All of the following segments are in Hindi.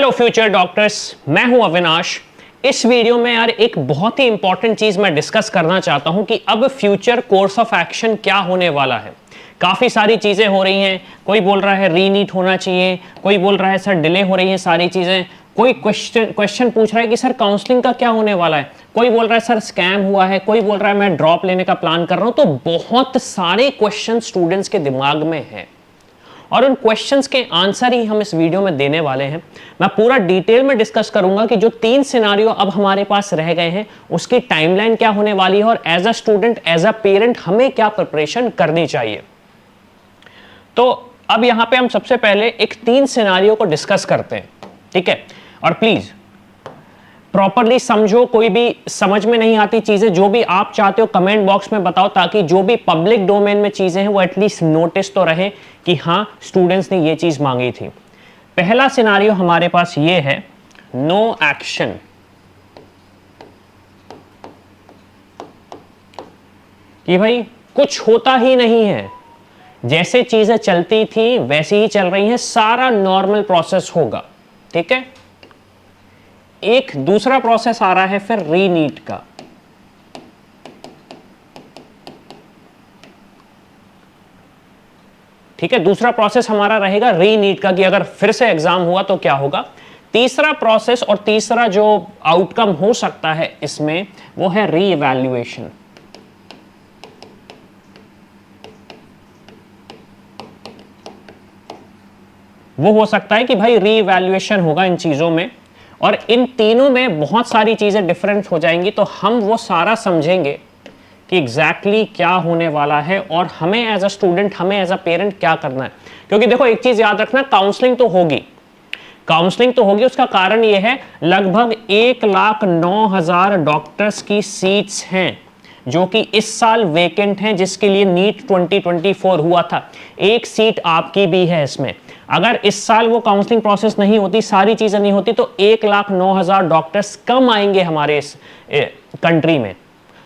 हेलो फ्यूचर डॉक्टर्स, मैं हूं अविनाश। इस वीडियो में यार एक बहुत ही इंपॉर्टेंट चीज मैं डिस्कस करना चाहता हूं कि अब फ्यूचर कोर्स ऑफ एक्शन क्या होने वाला है। काफी सारी चीजें हो रही हैं, कोई बोल रहा है रीनीट होना चाहिए, कोई बोल रहा है सर डिले हो रही है सारी चीजें, कोई क्वेश्चन पूछ रहा है कि सर काउंसलिंग का क्या होने वाला है, कोई बोल रहा है सर स्कैम हुआ है, कोई बोल रहा है मैं ड्रॉप लेने का प्लान कर रहा हूं। तो बहुत सारे क्वेश्चन स्टूडेंट्स के दिमाग में है और उन क्वेश्चंस के आंसर ही हम इस वीडियो में देने वाले हैं। मैं पूरा डिटेल में डिस्कस करूंगा कि जो 3 सिनारियो अब हमारे पास रह गए हैं उसकी टाइमलाइन क्या होने वाली है और as a student as a parent हमें क्या प्रिपरेशन करनी चाहिए। तो अब यहां पे हम सबसे पहले एक 3 सिनारियो को डिस्कस करते हैं, ठीक है। और प्लीज प्रॉपरली समझो, कोई भी समझ में नहीं आती चीजें जो भी आप चाहते हो कमेंट बॉक्स में बताओ, ताकि जो भी पब्लिक डोमेन में चीजें हैं वो एटलीस्ट नोटिस तो रहे कि हाँ स्टूडेंट्स ने ये चीज मांगी थी। पहला सिनारियो हमारे पास ये है, नो एक्शन। कि भाई कुछ होता ही नहीं है, जैसे चीजें चलती थी वैसी ही चल रही हैं, सारा नॉर्मल प्रोसेस होगा, ठीक है। एक दूसरा प्रोसेस आ रहा है फिर रीनीट का। ठीक है, दूसरा प्रोसेस हमारा रहेगा रीनीट का कि अगर फिर से एग्जाम हुआ तो क्या होगा। तीसरा प्रोसेस और तीसरा जो आउटकम हो सकता है इसमें वो है रीइवैल्यूएशन। वो हो सकता है कि भाई रीइवैल्यूएशन होगा इन चीजों में, और इन तीनों में बहुत सारी चीजें डिफरेंट हो जाएंगी। तो हम वो सारा समझेंगे कि एग्जैक्टली क्या होने वाला है और हमें एज अ स्टूडेंट, हमें एज अ पेरेंट क्या करना है। क्योंकि देखो एक चीज याद रखना, काउंसलिंग तो होगी, काउंसलिंग तो होगी। उसका कारण ये है लगभग 1,09,000 डॉक्टर्स की सीट्स हैं जो कि इस साल वेकेंट हैं, जिसके लिए नीट 2024 हुआ था। एक सीट आपकी भी है इसमें। अगर इस साल वो काउंसलिंग प्रोसेस नहीं होती, सारी चीजें नहीं होती, तो 1,09,000 डॉक्टर्स कम आएंगे हमारे इस कंट्री में।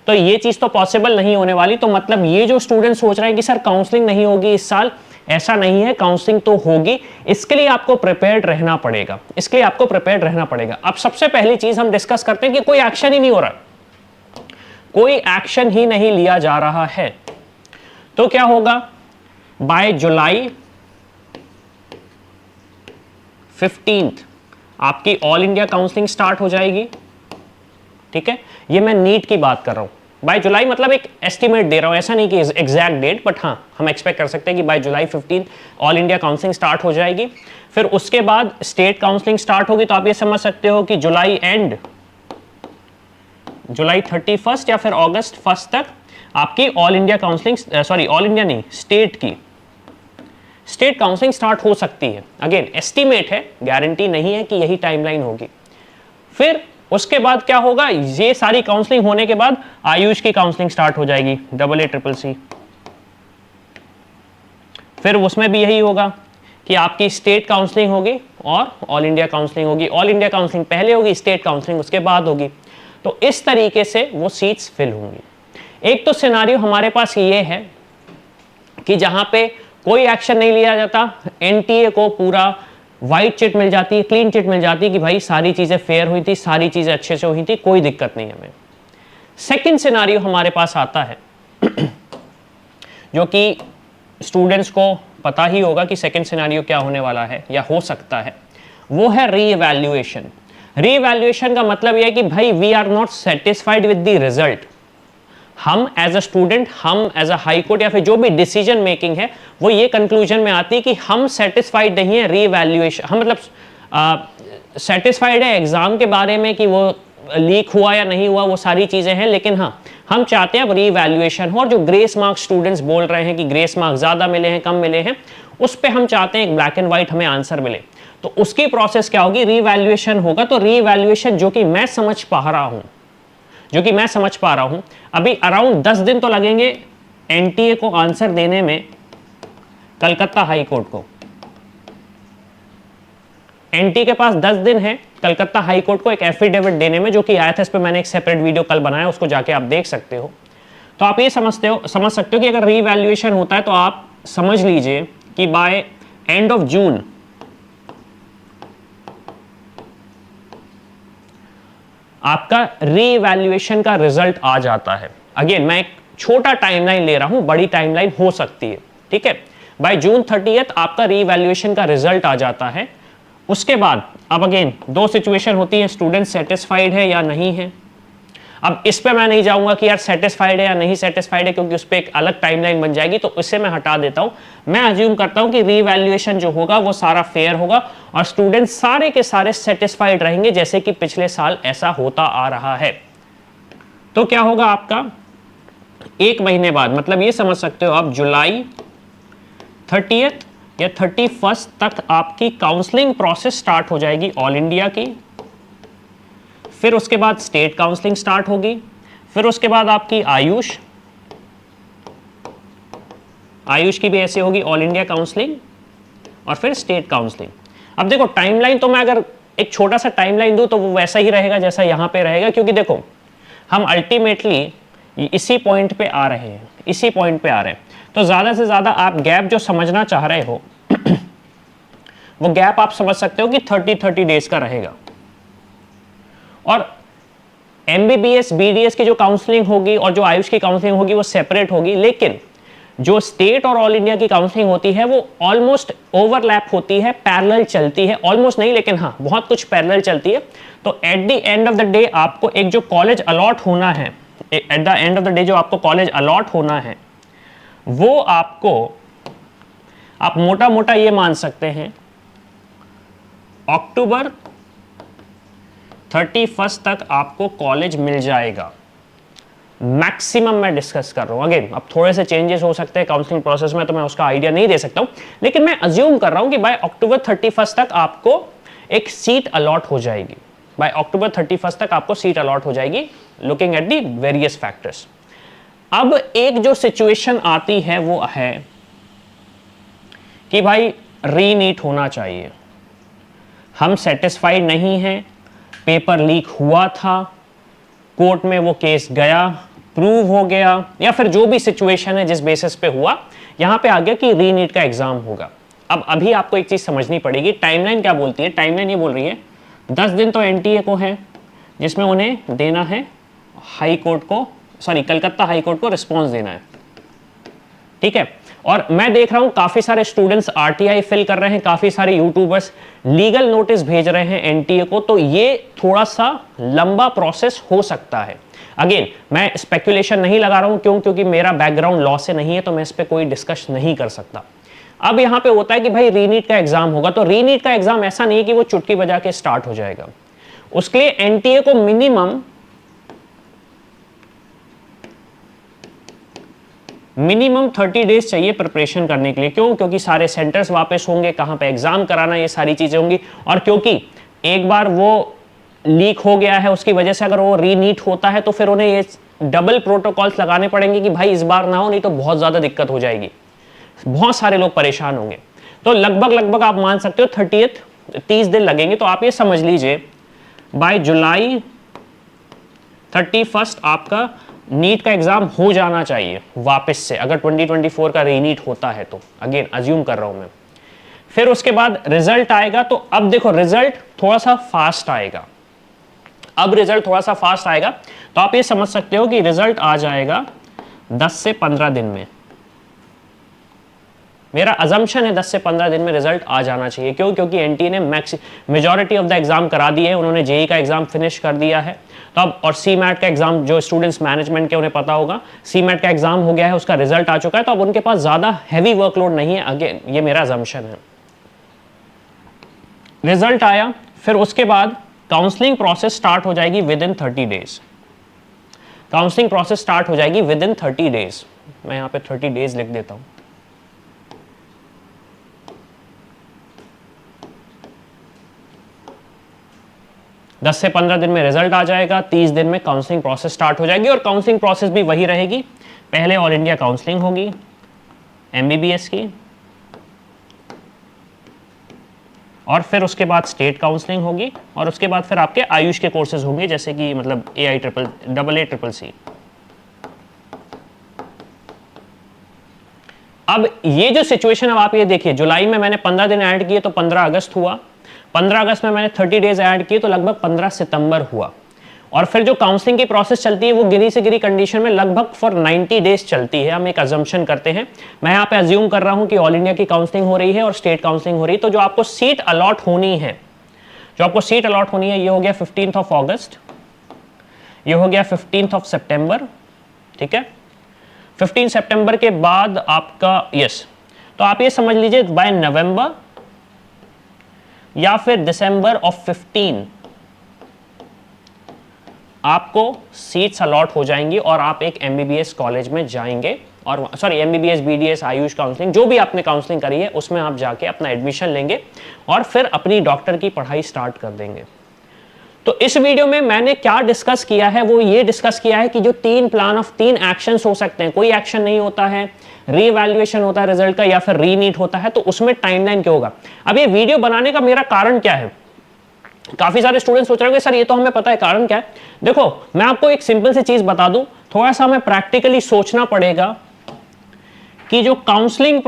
तो ये चीज तो पॉसिबल नहीं होने वाली। तो मतलब ये जो स्टूडेंट सोच रहे हैं कि सर काउंसलिंग नहीं होगी इस साल, ऐसा नहीं है, काउंसलिंग तो होगी। इसके लिए आपको प्रिपेयर्ड रहना पड़ेगा, इसके लिए आपको प्रिपेयर्ड रहना पड़ेगा। अब सबसे पहली चीज हम डिस्कस करते हैं कि कोई एक्शन ही नहीं हो रहा, कोई एक्शन ही नहीं लिया जा रहा है। तो क्या होगा, बाय जुलाई 15 आपकी ऑल इंडिया काउंसलिंग स्टार्ट हो जाएगी, ठीक है। ये मैं नीट की बात कर रहा हूं। बाय जुलाई मतलब एक एस्टिमेट दे रहा हूं, ऐसा नहीं कि एग्जैक्ट डेट, बट हाँ हम एक्सपेक्ट कर सकते हैं कि बाय जुलाई 15 ऑल इंडिया काउंसलिंग स्टार्ट हो जाएगी। फिर उसके बाद स्टेट काउंसलिंग स्टार्ट होगी। तो आप ये समझ सकते हो कि जुलाई एंड, जुलाई 31 या फिर अगस्त 1 तक आपकी all India counselling, sorry all India नहीं, स्टेट की स्टेट काउंसलिंग स्टार्ट हो सकती है। अगेन एस्टिमेट है, गारंटी नहीं है कि यही टाइमलाइन होगी। फिर उसके बाद क्या होगा, ये सारी काउंसलिंग होने के बाद आयुष की काउंसलिंग स्टार्ट हो जाएगी, AA-CCC। फिर उसमें भी यही होगा कि आपकी स्टेट काउंसलिंग होगी और ऑल इंडिया काउंसलिंग होगी। ऑल इंडिया काउंसलिंग पहले होगी, स्टेट काउंसलिंग उसके बाद होगी। तो इस तरीके से वो सीट्स फिल होंगी। एक तो सिनारियो हमारे पास ये है कि जहां पे कोई एक्शन नहीं लिया जाता, एनटीए को पूरा व्हाइट चिट मिल जाती है, क्लीन चिट मिल जाती है कि भाई सारी चीजें फेयर हुई थी, सारी चीजें अच्छे से हुई थी, कोई दिक्कत नहीं हमें। सेकंड सिनारियो हमारे पास आता है जो कि स्टूडेंट्स को पता ही होगा कि सेकंड सिनारियो क्या होने वाला है या हो सकता है, वो है रीइवैल्यूएशन। रीइवैल्यूएशन का मतलब यह है कि भाई we are not satisfied with the result. हम एज अ स्टूडेंट, हम एज अ हाई कोर्ट या फिर जो भी डिसीजन मेकिंग है वो ये कंक्लूजन में आती है कि हम सेटिस्फाइड नहीं है रीवैल्यूएशन, हम मतलब सेटिस्फाइड है एग्जाम के बारे में कि वो लीक हुआ या नहीं हुआ, वो सारी चीजें हैं, लेकिन हाँ हम चाहते हैं अब रीवैल्यूएशन हो। और जो ग्रेस मार्क्स स्टूडेंट्स बोल रहे हैं कि ग्रेस मार्क्स ज्यादा मिले हैं, कम मिले हैं, उस पर हम चाहते हैं एक ब्लैक एंड व्हाइट हमें आंसर मिले। तो उसकी प्रोसेस क्या होगी, रीवैल्यूएशन होगा। तो रीवैल्यूएशन जो कि मैं समझ पा रहा हूं, अभी अराउंड 10 दिन तो लगेंगे एनटीए को आंसर देने में, कलकत्ता हाई कोर्ट को। एनटीए के पास 10 दिन है कलकत्ता हाई कोर्ट को एक एफिडेविट देने में, जो कि आया था। इस पर मैंने एक सेपरेट वीडियो कल बनाया, उसको जाके आप देख सकते हो। तो आप ये समझ सकते हो कि अगर रीवैल्यूएशन होता है तो आप समझ लीजिए कि बाय एंड ऑफ जून आपका रीवैल्यूएशन का रिजल्ट आ जाता है। अगेन मैं एक छोटा टाइमलाइन ले रहा हूं, बड़ी टाइमलाइन हो सकती है, ठीक है। बाय जून 30 आपका रीवैल्यूएशन का रिजल्ट आ जाता है। उसके बाद अब अगेन दो सिचुएशन होती है, स्टूडेंट सेटिस्फाइड है या नहीं है। अब इस पे मैं नहीं जाऊंगा कि यार सेटिस्फाइड है या नहीं सेटिस्फाइड है, क्योंकि उस पर एक अलग टाइमलाइन बन जाएगी, तो उससे मैं हटा देता हूं। मैं अज्यूम करता हूं कि रीवैल्यूएशन जो होगा वो सारा फेयर होगा और स्टूडेंट सारे के सारे सेटिस्फाइड रहेंगे, जैसे कि पिछले साल ऐसा होता आ रहा है। तो क्या होगा आपका एक महीने बाद, मतलब ये समझ सकते हो आप जुलाई 30 या 31 तक आपकी काउंसलिंग प्रोसेस स्टार्ट हो जाएगी ऑल इंडिया की। फिर उसके बाद स्टेट काउंसलिंग स्टार्ट होगी। फिर उसके बाद आपकी आयुष की भी ऐसे होगी ऑल इंडिया काउंसलिंग और फिर स्टेट काउंसलिंग। अब देखो टाइमलाइन तो मैं अगर एक छोटा सा टाइमलाइन दूं तो वो वैसा ही रहेगा जैसा यहां पे रहेगा, क्योंकि देखो हम अल्टीमेटली इसी पॉइंट पे आ रहे हैं, इसी पॉइंट पे आ रहे हैं। तो ज्यादा से ज्यादा आप गैप जो समझना चाह रहे हो वो गैप आप समझ सकते हो कि 30 डेज का रहेगा। और एमबीबीएस बीडीएस की जो काउंसलिंग होगी और जो आयुष की काउंसलिंग होगी वो सेपरेट होगी, लेकिन जो स्टेट और ऑल इंडिया की काउंसलिंग होती है वो ऑलमोस्ट ओवरलैप होती है, पैरेलल चलती है। ऑलमोस्ट नहीं, लेकिन हाँ बहुत कुछ पैरेलल चलती है। तो at the end of the day आपको एक जो कॉलेज अलॉट होना है, at the end of the day जो आपको कॉलेज अलॉट होना है वो आपको, आप मोटा मोटा ये मान सकते हैं अक्टूबर 31 तक आपको कॉलेज मिल जाएगा मैक्सिमम। मैं डिस्कस कर रहा हूं, अगेन अब थोड़े से चेंजेस हो सकते हैं काउंसलिंग प्रोसेस में, तो मैं उसका आइडिया नहीं दे सकता हूं, लेकिन मैं अज्यूम कर रहा हूं कि बाय अक्टूबर 31 तक आपको एक सीट अलॉट हो जाएगी। बाय अक्टूबर 31 तक आपको सीट अलॉट हो जाएगी, looking at the various factors. अब एक जो सिचुएशन आती है वो है कि भाई रीनीट होना चाहिए, हम सेटिस्फाइड नहीं हैं, पेपर लीक हुआ था, कोर्ट में वो केस गया, प्रूव हो गया, या फिर जो भी सिचुएशन है जिस बेसिस पे हुआ, यहां पे आ गया कि रीनीट का एग्जाम होगा। अब अभी आपको एक चीज समझनी पड़ेगी, टाइमलाइन क्या बोलती है। टाइमलाइन ये बोल रही है 10 दिन तो एनटीए को है जिसमें उन्हें देना है हाई कोर्ट को, सॉरी कलकत्ता हाई कोर्ट को रिस्पॉन्स देना है, ठीक है। और मैं देख रहा हूं काफी सारे स्टूडेंट्स आरटीआई फिल कर रहे हैं, काफी सारे यूट्यूबर्स लीगल नोटिस भेज रहे हैं एनटीए को, तो ये थोड़ा सा लंबा प्रोसेस हो सकता है। अगेन मैं स्पेकुलेशन नहीं लगा रहा हूं, क्यों, क्योंकि मेरा बैकग्राउंड लॉ से नहीं है, तो मैं इस पर कोई डिस्कस नहीं कर सकता। अब यहां पे होता है कि भाई रीनीट का एग्जाम होगा, तो रीनीट का एग्जाम ऐसा नहीं है कि वो चुटकी बजा के स्टार्ट हो जाएगा। उसके लिए एनटीए को मिनिमम 30 डेज चाहिए प्रिपरेशन करने के लिए। क्यों, क्योंकि सारे सेंटर्स वापस होंगे, कहां पे एग्जाम कराना, ये सारी चीजें होंगी। और क्योंकि एक बार वो लीक हो गया है, उसकी वजह से अगर वो रीनीट होता है तो फिर उन्हें ये डबल प्रोटोकॉल्स लगाने पड़ेंगे कि भाई इस बार ना हो, नहीं तो बहुत ज्यादा दिक्कत हो जाएगी, बहुत सारे लोग परेशान होंगे। तो लगभग आप मान सकते हो 30 दिन लगेंगे। तो आप ये समझ लीजिए बाय जुलाई 31 आपका नीट का एग्जाम हो जाना चाहिए वापस से, अगर 2024 का रीनीट होता है तो। अगेन अज्यूम कर रहा हूं मैं। फिर उसके बाद रिजल्ट आएगा, तो अब देखो रिजल्ट थोड़ा सा फास्ट आएगा। अब रिजल्ट थोड़ा सा फास्ट आएगा तो आप ये समझ सकते हो कि रिजल्ट आ जाएगा 10 से 15 दिन में। मेरा अजम्पशन है 10 से 15 दिन में रिजल्ट आ जाना चाहिए। क्यों, क्योंकि एनटीए ने मेजॉरिटी ऑफ द एग्जाम करा दिए हैं, उन्होंने जेई का एग्जाम फिनिश कर दिया है। तो अब और सीमैट का एग्जाम, जो स्टूडेंट्स मैनेजमेंट के उन्हें पता होगा, सीमैट का एग्जाम हो गया है, उसका रिजल्ट आ चुका है, तो अब उनके पास ज्यादा हैवी वर्कलोड नहीं है। अगेन ये मेरा अजम्पशन है। रिजल्ट आया, फिर उसके बाद काउंसलिंग प्रोसेस स्टार्ट हो जाएगी with in 30 days. Counselling process start हो जाएगी विद इन 30 डेज। मैं यहां पे 30 डेज लिख देता हूं। दस से 15 दिन में रिजल्ट आ जाएगा, 30 दिन में काउंसलिंग प्रोसेस स्टार्ट हो जाएगी। और काउंसलिंग प्रोसेस भी वही रहेगी, पहले ऑल इंडिया काउंसलिंग होगी एमबीबीएस की, और फिर उसके बाद स्टेट काउंसलिंग होगी, और उसके बाद फिर आपके आयुष के कोर्सेज होंगे, जैसे कि मतलब AA, अब ये जो सिचुएशन, अब आप ये देखिए, जुलाई में मैंने 15 दिन ऐड किए तो 15 अगस्त हुआ, 15 अगस्त में मैंने 30 डेज ऐड किए तो लगभग 15 सितंबर हुआ। और फिर जो काउंसलिंग की प्रोसेस चलती है वो गिरी से गिरी कंडीशन में लगभग फॉर 90 डेज चलती है। हम एक अजम्पशन करते हैं, मैं यहाँ पे अज्यूम कर रहा हूँ कि ऑल इंडिया की काउंसलिंग हो रही है और स्टेट काउंसलिंग हो रही है। तो जो आपको सीट अलॉट होनी है, ये हो गया 15th ऑफ अगस्त, ये हो गया 15th ऑफ सितंबर, ठीक है। 15 सितंबर के बाद आपका तो आप ये समझ लीजिए बाय नवंबर या फिर दिसंबर ऑफ 15 आपको सीट्स अलॉट हो जाएंगी और आप एक एमबीबीएस कॉलेज में जाएंगे, और sorry MBBS, BDS, Ayush counselling, जो भी आपने काउंसलिंग करी है उसमें आप जाके अपना एडमिशन लेंगे और फिर अपनी डॉक्टर की पढ़ाई स्टार्ट कर देंगे। तो इस वीडियो में मैंने क्या डिस्कस किया है, वो ये डिस्कस किया है कि जो 3 प्लान ऑफ 3 एक्शंस हो सकते हैं, कोई एक्शन नहीं होता है, रीवैल्यूएशन होता है रिजल्ट का या फिर रीनीट होता है, तो उसमें टाइमलाइन क्या होगा। अब ये वीडियो बनाने का मेरा कारण क्या है, काफी सारे स्टूडेंट सोच रहे होंगे सर ये तो हमें पता है, कारण क्या है। देखो मैं आपको एक सिंपल सी चीज बता दूं, थोड़ा सा हमें प्रैक्टिकली सोचना पड़ेगा कि जो काउंसलिंग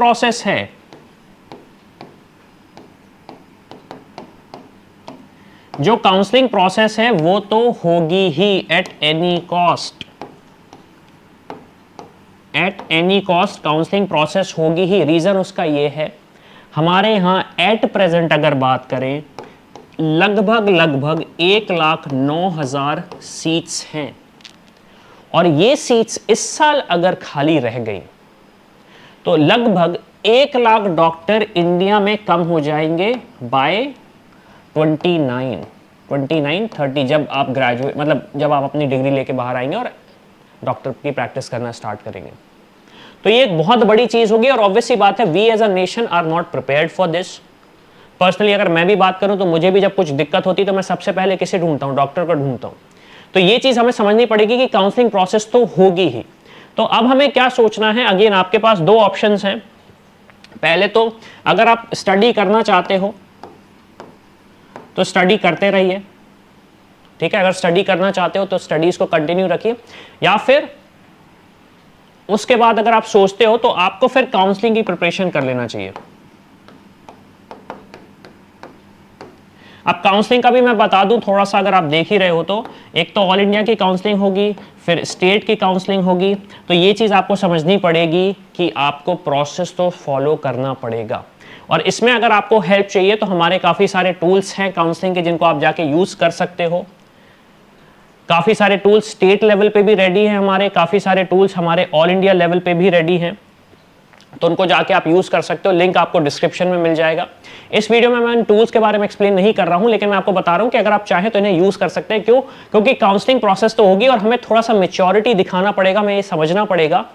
प्रोसेस है, वो तो होगी ही at any cost, counselling process होगी ही। रीजन उसका ये है, हमारे यहां एट प्रेजेंट अगर बात करें लगभग 1,09,000 सीट्स हैं, और ये सीट्स इस साल अगर खाली रह गई तो लगभग 1 लाख डॉक्टर इंडिया में कम हो जाएंगे बाय 29-30, जब आप ग्रेजुएट, मतलब जब आप अपनी डिग्री लेके बाहर आएंगे और डॉक्टर की प्रैक्टिस करना स्टार्ट करेंगे। तो ये एक बहुत बड़ी चीज होगी, और ऑब्वियस सी बात है we as a nation are not prepared for this. Personally अगर मैं भी बात करूं तो मुझे भी जब कुछ दिक्कत होती तो मैं सबसे पहले किसे ढूंढता हूं, डॉक्टर को ढूंढता हूं। तो ये चीज हमें समझनी पड़ेगी कि काउंसलिंग प्रोसेस तो होगी ही। तो अब हमें क्या सोचना है, अगेन आपके पास 2 ऑप्शंस हैं। पहले तो अगर आप स्टडी करना चाहते हो तो स्टडी करते रहिए, ठीक है। अगर स्टडी करना चाहते हो तो स्टडीज को कंटिन्यू रखिए, या फिर उसके बाद अगर आप सोचते हो तो आपको फिर काउंसलिंग की प्रिपरेशन कर लेना चाहिए। अब काउंसलिंग का भी मैं बता दूं थोड़ा सा, अगर आप देख ही रहे हो तो एक तो ऑल इंडिया की काउंसलिंग होगी, फिर स्टेट की काउंसलिंग होगी। तो ये चीज़ आपको समझनी पड़ेगी कि आपको प्रोसेस तो फॉलो करना पड़ेगा। और इसमें अगर आपको हेल्प चाहिए तो हमारे काफ़ी सारे टूल्स हैं काउंसलिंग के, जिनको आप जाके यूज़ कर सकते हो। काफ़ी सारे टूल्स स्टेट लेवल पे भी रेडी हैं हमारे, काफ़ी सारे टूल्स हमारे ऑल इंडिया लेवल पे भी रेडी हैं, तो उनको जाके आप यूज़ कर सकते हो। लिंक आपको डिस्क्रिप्शन में मिल जाएगा। इस वीडियो में मैं इन टूल्स के बारे में एक्सप्लेन नहीं कर रहा हूं, लेकिन मैं आपको बता रहा हूं कि अगर आप चाहें तो इन्हें यूज़ कर सकते हैं। क्यों? क्योंकि काउंसलिंग प्रोसेस तो होगी और हमें थोड़ा सा मेच्योरिटी दिखाना पड़ेगा। हमें ये समझना पड़ेगा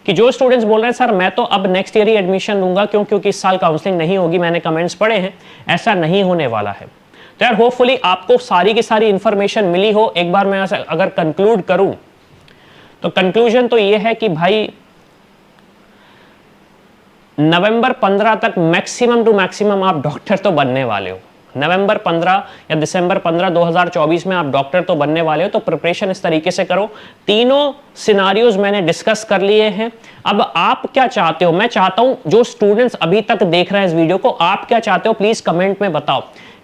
कि जो स्टूडेंट्स बोल रहे हैं सर मैं तो अब नेक्स्ट ईयर ही एडमिशन लूंगा क्योंकि इस साल काउंसलिंग नहीं होगी, मैंने कमेंट्स पढ़े हैं, ऐसा नहीं होने वाला है। तो यार होपफुली आपको सारी की सारी इंफॉर्मेशन मिली हो। एक बार मैं अगर कंक्लूड करूं तो कंक्लूजन तो ये है कि भाई नवंबर 15 तक मैक्सिमम टू मैक्सिमम आप डॉक्टर तो बनने वाले हो। नवंबर 15 या दिसंबर 15 2024 में आप डॉक्टर तो बनने वाले हो। तो प्रिपरेशन इस तरीके से करो। तीनों सिनारियोज मैंने डिस्कस कर लिए हैं। अब आप क्या चाहते हो? मैं चाहता हूं जो स्टूडेंट्स अभी तक देख रहे हैं इस वीडियो को, आप क्या चाहते हो प्लीज कमेंट में बताओ।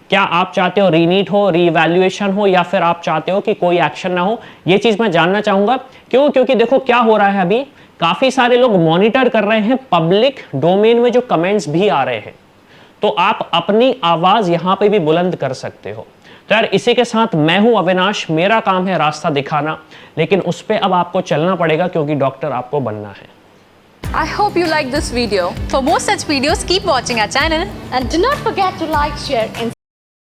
क्या आप चाहते हो रीनीट हो, रीवैल्यूएशन हो, या फिर आप चाहते हो कि कोई एक्शन ना हो? ये चीज मैं जानना चाहूंगा। क्यों? क्योंकि देखो क्या हो रहा है, अभी काफी सारे लोग मॉनिटर कर रहे हैं पब्लिक डोमेन में जो कमेंट्स भी आ रहे हैं, तो आप अपनी आवाज यहां पे भी बुलंद कर सकते हो। तो यार इसी के साथ मैं हूं अविनाश, मेरा काम है रास्ता दिखाना, लेकिन उस पे अब आपको चलना पड़ेगा क्योंकि डॉक्टर आपको बनना है। I hope you like this video. For more such videos, keep watching our channel. And do not forget to like, share and